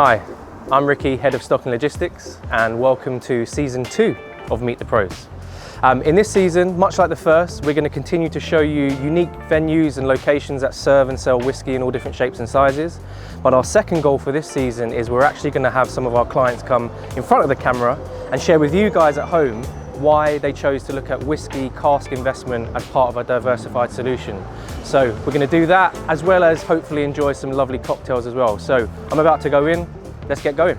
Hi, I'm Ricky, Head of Stock and Logistics, and welcome to Season 2 of Meet the Pros. In this season, much like the first, we're going to continue to show you unique venues and locations that serve and sell whiskey in all different shapes and sizes. But our second goal for this season is we're actually going to have some of our clients come in front of the camera and share with you guys at home why they chose to look at whiskey cask investment as part of a diversified solution. So we're going to do that, as well as hopefully enjoy some lovely cocktails as well. So I'm about to go in, let's get going.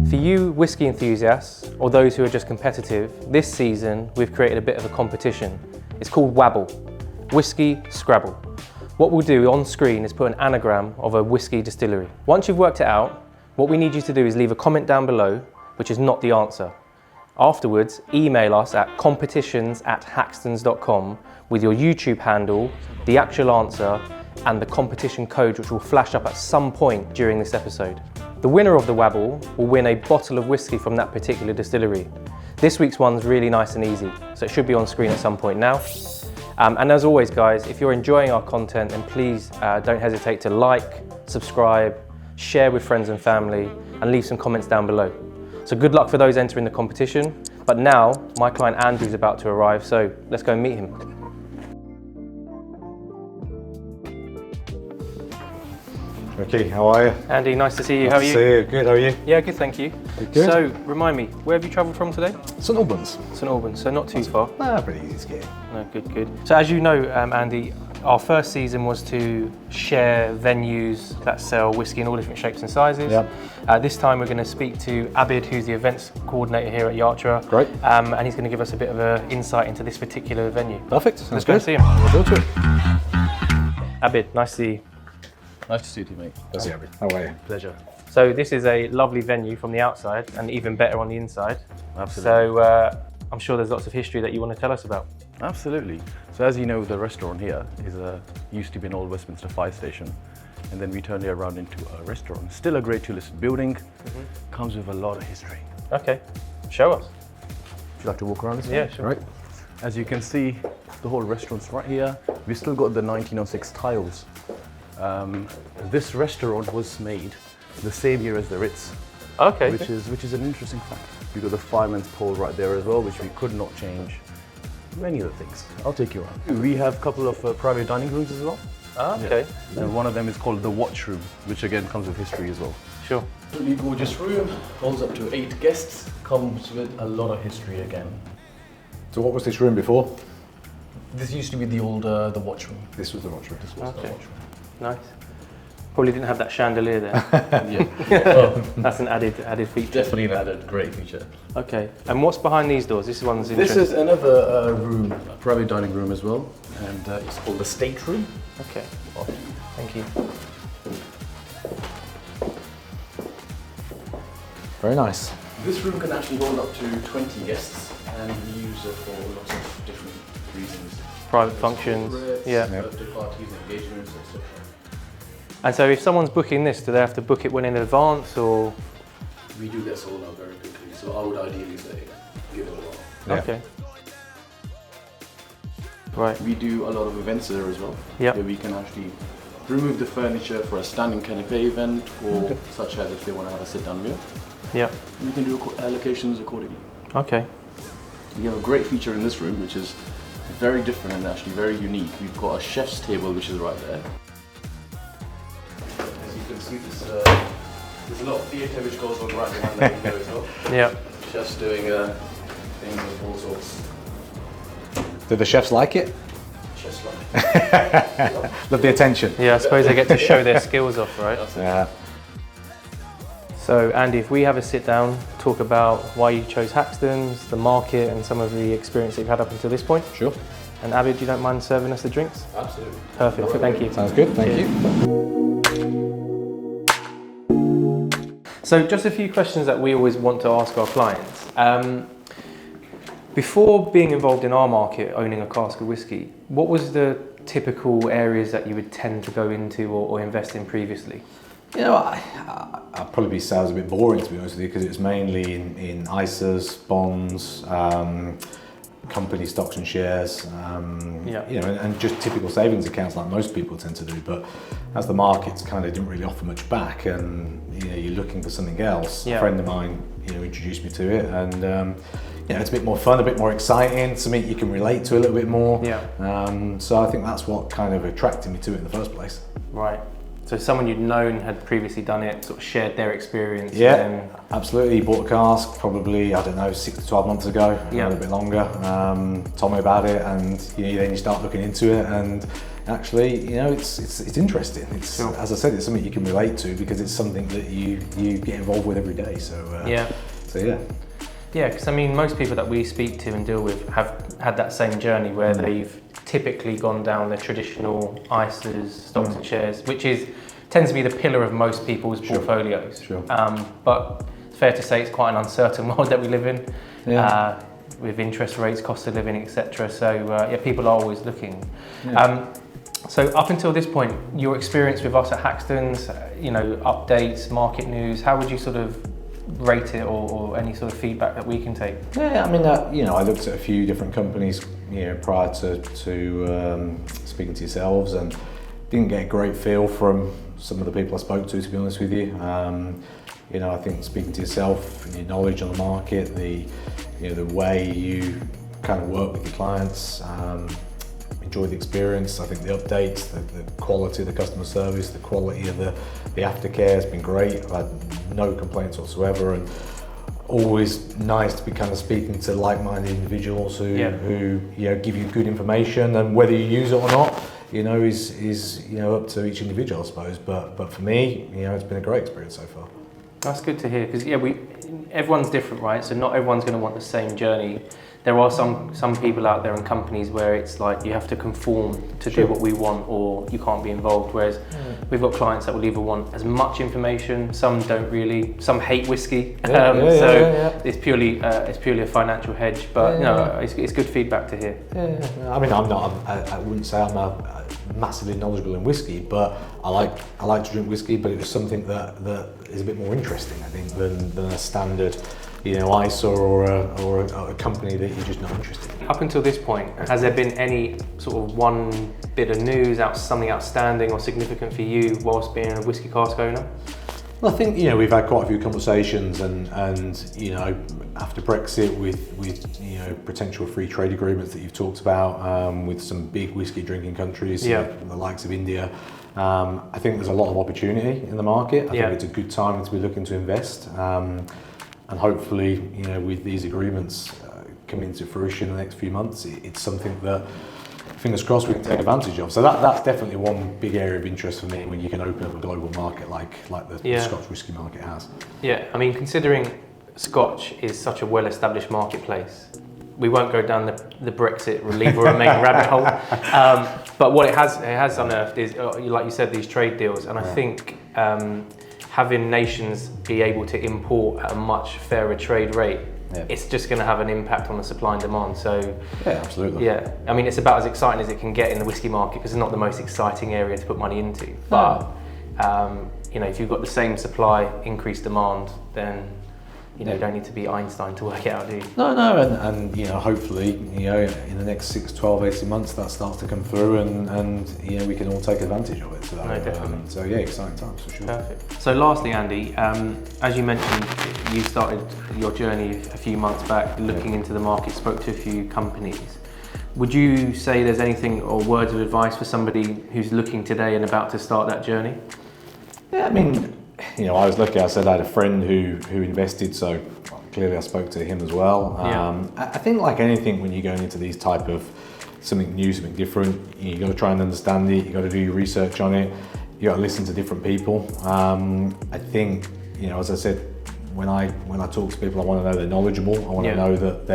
For you whiskey enthusiasts, or those who are just competitive, this season we've created a bit of a competition. It's called Whabble, Whiskey Scrabble. What we'll do on screen is put an anagram of a whiskey distillery. Once you've worked it out, what we need you to do is leave a comment down below, which is not the answer. Afterwards, email us at competitions@hackstons.com with your YouTube handle, the actual answer, and the competition code, which will flash up at some point during this episode. The winner of the Whabble will win a bottle of whiskey from that particular distillery. This week's one's really nice and easy, so it should be on screen at some point now. And as always, guys, if you're enjoying our content, then please don't hesitate to like, subscribe, share with friends and family, and leave some comments down below. So good luck for those entering the competition. But now, my client Andrew's about to arrive, so let's go and meet him. Ricky, how are you? Andy, nice to see you. How are you? See you. Good, how are you? Yeah, good, thank you. Good. So, remind me, where have you travelled from today? St Albans. St Albans, so not too far. Nah, pretty easy skiing. No, good, good. So as you know, Andy, our first season was to share venues that sell whiskey in all different shapes and sizes. Yep. This time we're going to speak to Abid, who's the events coordinator here at Yaatra. Great. And he's going to give us a bit of an insight into this particular venue. Perfect. Let's go and see him. We'll go to it. Abid, nice to see you. Nice to see you, mate. Nice to see you. How are you? Pleasure. So this is a lovely venue from the outside and even better on the inside. Absolutely. So I'm sure there's lots of history that you want to tell us about. Absolutely. So as you know, the restaurant here used to be an old Westminster fire station, and then we turned it around into a restaurant. Still a great two-listed building, comes with a lot of history. Okay, show us. Would you like to walk around this way? Yeah, sure. Right. As you can see, the whole restaurant's right here. We've still got the 1906 tiles. This restaurant was made the same year as the Ritz. Okay. Which is an interesting fact. We've got the fireman's pole right there as well, which we could not change. Many other things. I'll take you around. We have a couple of private dining rooms as well. Okay. Yeah. And one of them is called the watch room, which again comes with history as well. Sure. Really gorgeous room, holds up to 8 guests, comes with a lot of history again. So what was this room before? This used to be the old the watch room. This was the watch room. This was the watch room. Nice. Probably didn't have that chandelier there. Yeah. That's an added feature. Definitely an added great feature. Okay. And what's behind these doors? This one's This interesting. is another room, a private dining room as well, and it's called the state room. Okay. Thank you. Very nice. This room can actually hold up to 20 guests, and we use it for lots of different reasons. Private functions. Yeah. Birthday parties, engagements, etc. And so if someone's booking this, do they have to book it well in advance, or? We do get sold out very quickly, so I would ideally say give it a while. Yeah. Okay. Right. We do a lot of events there as well. Yep. Where we can actually remove the furniture for a standing canapé event, or such as if they want to have a sit-down meal. Yeah. We can do allocations accordingly. Okay. We have a great feature in this room, which is very different and actually very unique. We've got a chef's table, which is right there. As you can see, there's a lot of theatre which goes on right behind that window as well. Yeah. Chefs doing things of all sorts. Do the chefs like it? Chefs like it. Love the attention. Yeah, I suppose they get to show their skills off, right? Yeah. So Andy, if we have a sit down, talk about why you chose Hackstons, the market, and some of the experience that you've had up until this point. Sure. And Abid, you don't mind serving us the drinks? Absolutely. Perfect, thank you. Sounds good, thank you. So just a few questions that we always want to ask our clients. Before being involved in our market, owning a cask of whiskey, what was the typical areas that you would tend to go into or invest in previously? You know, I'd probably sounds a bit boring, to be honest with you, because it's mainly in ISAs, bonds, company stocks and shares, Yeah. you know, and just typical savings accounts like most people tend to do. But as the markets kind of didn't really offer much back, and you know, you're looking for something else, Yeah. a friend of mine, you know, introduced me to it, and you know, it's a bit more fun, a bit more exciting, something you can relate to a little bit more. Yeah. So I think that's what kind of attracted me to it in the first place. Right. So someone you'd known had previously done it, sort of shared their experience. Yeah, and absolutely. He bought a cask probably, I don't know, 6 to 12 months ago, Yeah. a little bit longer. Told me about it, and you know, then you start looking into it, and actually, you know, it's interesting. It's Sure. As I said, it's something you can relate to because it's something that you get involved with every day. So Yeah. So yeah. Yeah, because I mean, most people that we speak to and deal with have had that same journey where they've typically gone down the traditional ISAs, stocks and shares, which tends to be the pillar of most people's portfolios. Sure. But it's fair to say it's quite an uncertain world that we live in, Yeah. with interest rates, cost of living, etc. So yeah, people are always looking. Yeah. So up until this point, your experience with us at Hackstons, you know, updates, market news, how would you sort of rate it, or any sort of feedback that we can take? Yeah, I mean, you know, I looked at a few different companies, you know, prior to speaking to yourselves, and didn't get a great feel from some of the people I spoke to be honest with you. You know, I think speaking to yourself and your knowledge on the market, you know, the way you kind of work with your clients, enjoy the experience. I think the updates, the quality of the customer service, the quality of the aftercare has been great. I've had no complaints whatsoever, and always nice to be kind of speaking to like-minded individuals who you know, give you good information, and whether you use it or not, you know, is you know, up to each individual, I suppose. But for me, you know, it's been a great experience so far. That's good to hear, because yeah, everyone's different, right? So not everyone's going to want the same journey. There are some people out there and companies where it's like you have to conform to do what we want, or you can't be involved. Whereas we've got clients that will either want as much information, some don't really, some hate whiskey. It's purely a financial hedge. But it's good feedback to hear. Yeah. I mean, I wouldn't say I'm a massively knowledgeable in whiskey, but I like to drink whiskey. But it was something that is a bit more interesting, I think, than a standard, you know, ISA or a company that you're just not interested in. Up until this point, has there been any sort of one bit of news, something outstanding or significant for you whilst being a whisky cask owner? Well, I think, you know, we've had quite a few conversations, and you know, after Brexit, with you know, potential free trade agreements that you've talked about with some big whiskey drinking countries, the likes of India. I think there's a lot of opportunity in the market. I think it's a good time to be looking to invest. And hopefully, you know, with these agreements coming to fruition in the next few months, it's something that, fingers crossed, we can take advantage of. So that's definitely one big area of interest for me, when you can open up a global market like the Scotch whisky market has. Yeah, I mean, considering Scotch is such a well-established marketplace, we won't go down the Brexit leave or remain rabbit hole. But what it has unearthed is, like you said, these trade deals, and I think having nations be able to import at a much fairer trade rate, it's just going to have an impact on the supply and demand. So yeah, absolutely. Yeah, I mean, it's about as exciting as it can get in the whiskey market, because it's not the most exciting area to put money into. But you know, if you've got the same supply, increased demand, then you know, you don't need to be Einstein to work it out, do you? No, and you know, hopefully, you know, in the next 6, 12, 18 months, that starts to come through, and you know, we can all take advantage of it. So, definitely. So yeah, exciting times for sure. Perfect. So lastly, Andy, as you mentioned, you started your journey a few months back, looking into the market, spoke to a few companies. Would you say there's anything or words of advice for somebody who's looking today and about to start that journey? Yeah, I mean, you know, I was lucky. I said I had a friend who invested, so clearly I spoke to him as well. I think, like anything, when you're going into these type of something new, something different, you got to try and understand it. You got to do your research on it. You got to listen to different people. I think, you know, as I said, when I talk to people, I want to know they're knowledgeable. I want to know that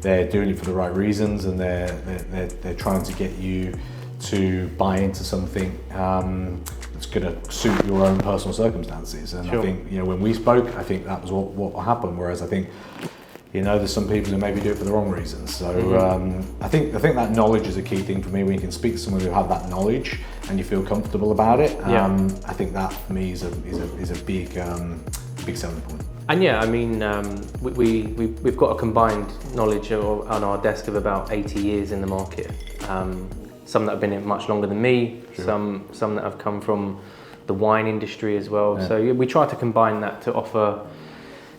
they're doing it for the right reasons, and they're trying to get you to buy into something that's going to suit your own personal circumstances. And I think, you know, when we spoke, I think that was what happened. Whereas I think, you know, there's some people who maybe do it for the wrong reasons. So I think that knowledge is a key thing for me. When you can speak to someone who have that knowledge and you feel comfortable about it, I think that for me is a big selling point. And yeah, I mean, we've got a combined knowledge on our desk of about 80 years in the market. Some that have been in much longer than me, Sure. some that have come from the wine industry as well. Yeah. So yeah, we try to combine that to offer,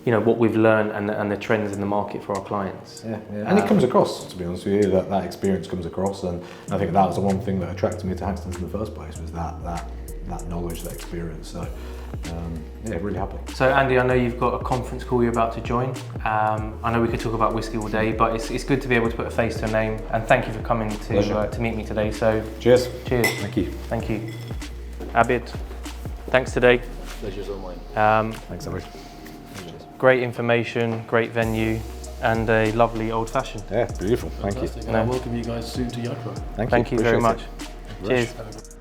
you know, what we've learned and the trends in the market for our clients. Yeah, yeah. And it comes across, to be honest with you, that experience comes across, and I think that was the one thing that attracted me to Hackstons in the first place, was that knowledge, that experience. So yeah, really happy. So Andy, I know you've got a conference call you're about to join. I know we could talk about whiskey all day, but it's good to be able to put a face to a name, and thank you for coming to meet me today. So Cheers. Cheers. Thank you. Thank you. Abid, thanks today. Pleasure's all mine. Thanks, Abid. Great information, great venue, and a lovely old fashioned. Yeah, beautiful. Thank you. Fantastic. And I welcome you guys soon to Yaatra. Thank you very much. Appreciate it. Cheers.